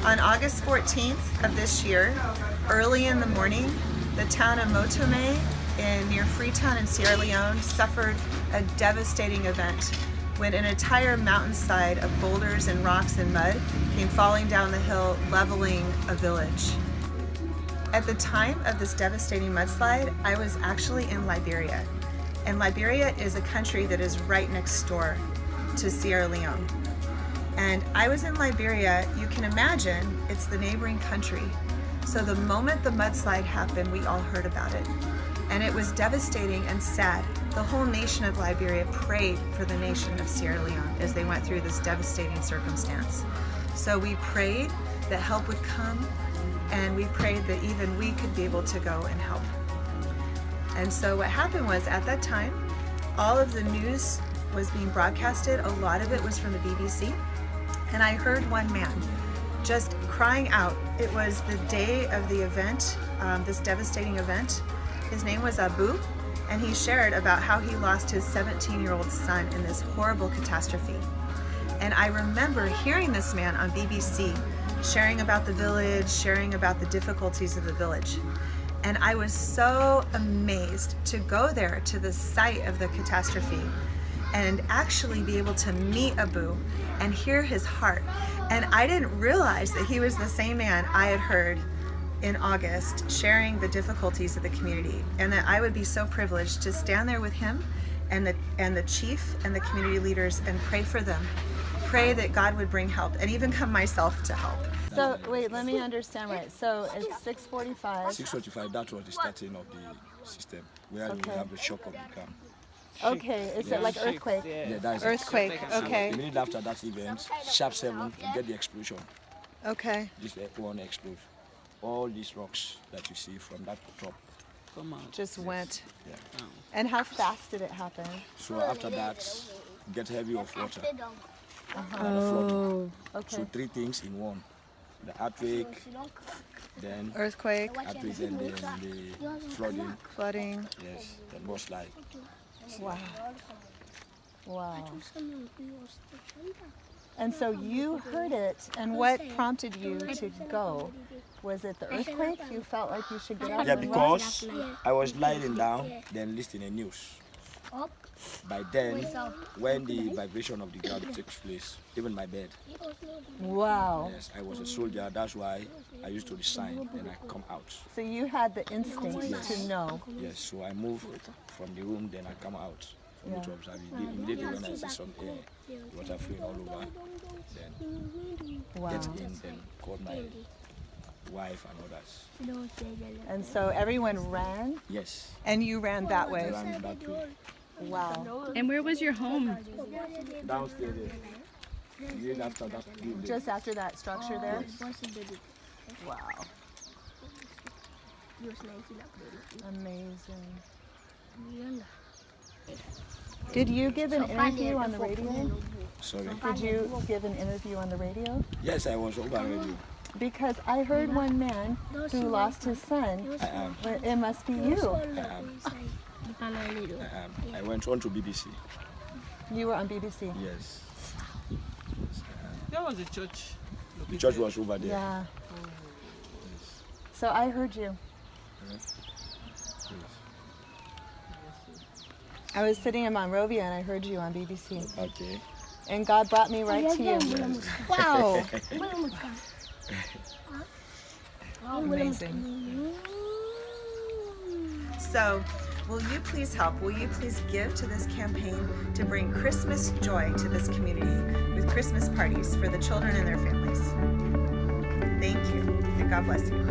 On August 14th of this year, early in the morning, the town of Motome near Freetown in Sierra Leone suffered a devastating event when an entire mountainside of boulders and rocks and mud came falling down the hill, leveling a village. At the time of this devastating mudslide, I was actually in Liberia. And Liberia is a country that is right next door to Sierra Leone. And I was in Liberia, you can imagine, it's the neighboring country. So the moment the mudslide happened, we all heard about it. And it was devastating and sad. The whole nation of Liberia prayed for the nation of Sierra Leone as they went through this devastating circumstance. So we prayed that help would come, and we prayed that even we could be able to go and help. And so what happened was, at that time, all of the news was being broadcasted. A lot of it was from the BBC. And I heard one man just crying out. It was the day of the event, this devastating event. His name was Abu, and he shared about how he lost his 17-year-old son in this horrible catastrophe. And I remember hearing this man on BBC sharing about the village, sharing about the difficulties of the village. And I was so amazed to go there to the site of the catastrophe and actually be able to meet Abu and hear his heart. And I didn't realize that he was the same man I had heard in August sharing the difficulties of the community, and that I would be so privileged to stand there with him and the chief and the community leaders and pray for them. Pray that God would bring help, and even come myself to help. So wait, let me understand right. So it's 6:45. 6:45, that was the starting of the system, where we have the shock of the ground. Okay, is it like earthquake? Yeah, that's Earthquake, okay. A minute after that event, sharp 7, you get the explosion. Okay. This one explodes. All these rocks that you see from that top Just went. Yeah. And how fast did it happen? So after that, get heavy of water. Oh, okay. So 3 things in one: the earthquake, then Earthquake, earthquake, and then the flooding. flooding. Yes, the mudslide. Wow. Wow. And so you heard it, and what prompted you to go? Was it the earthquake? You felt like you should get out? Yeah, because I was lying down, then listening to news. By then, when the vibration of the ground takes place, even my bed. Wow. Yes, I was a soldier. That's why I used to resign, then I come out. So you had the instinct to know. Yes, so I moved from the room, then I come out for me to observe it. Immediately when I see some air, water flowing all over, then Wow. get in, then call my wife and others. And so everyone ran, Yes, and you ran that I way. ran that way. Wow. And where was your home? Downstairs there. Immediately after that building. Just after that structure there? Wow. Amazing. Did you give an interview on the radio? Sorry. Did you give an interview on the radio? Yes, I was over radio. Because I heard one man who lost his son. I am. Well, it must be you. I went on to BBC. You were on BBC. Yes. There was a church. The church was over there. Yeah. So I heard you. Yes. I was sitting in Monrovia and I heard you on BBC. Okay. And God brought me right to you. Wow. Amazing. So, will you please help? Will you please give to this campaign to bring Christmas joy to this community with Christmas parties for the children and their families? Thank you, and God bless you.